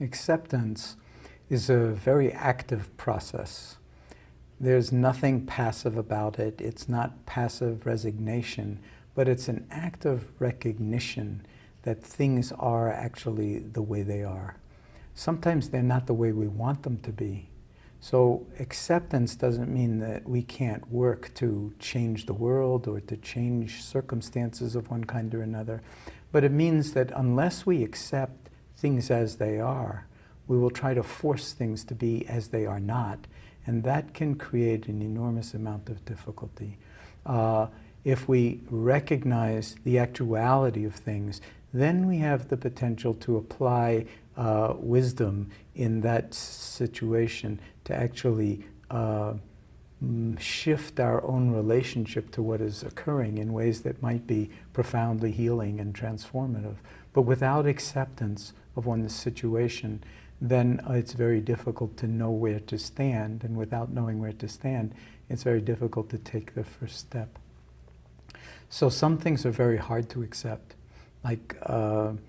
Acceptance is a very active process. There's nothing passive about it. It's not passive resignation, but it's an active recognition that things are actually the way they are. Sometimes they're not the way we want them to be. So acceptance doesn't mean that we can't work to change the world or to change circumstances of one kind or another, but it means that unless we accept things as they are, we will try to force things to be as they are not, and that can create an enormous amount of difficulty. If we recognize the actuality of things, then we have the potential to apply wisdom in that situation to actually shift our own relationship to what is occurring in ways that might be profoundly healing and transformative. But without acceptance of one's situation, then it's very difficult to know where to stand, and without knowing where to stand, it's very difficult to take the first step. So some things are very hard to accept, like when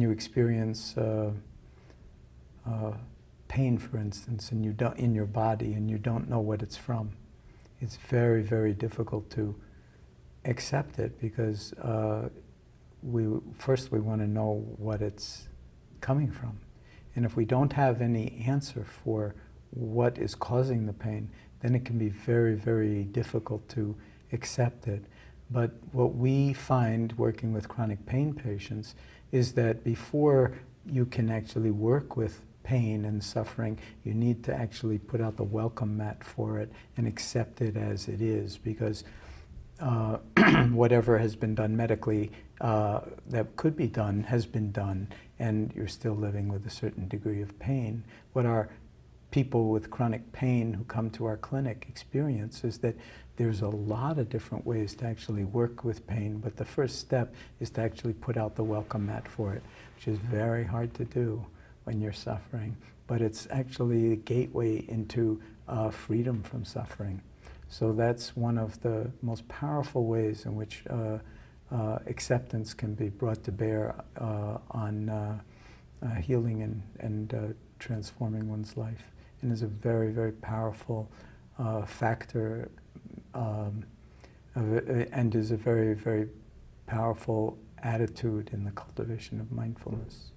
you experience pain, for instance, and you don't, in your body, and you don't know what it's from. It's very, very difficult to accept it because we want to know what it's coming from. And if we don't have any answer for what is causing the pain, then it can be very, very difficult to accept it. But what we find working with chronic pain patients is that before you can actually work with pain and suffering, you need to actually put out the welcome mat for it and accept it as it is, because whatever has been done medically that could be done has been done, and you're still living with a certain degree of pain. What our people with chronic pain who come to our clinic experience is that there's a lot of different ways to actually work with pain, but the first step is to actually put out the welcome mat for it, which is very hard to do when you're suffering, but it's actually a gateway into freedom from suffering. So that's one of the most powerful ways in which acceptance can be brought to bear on healing and transforming one's life, and is a very, very powerful factor and is a very, very powerful attitude in the cultivation of mindfulness.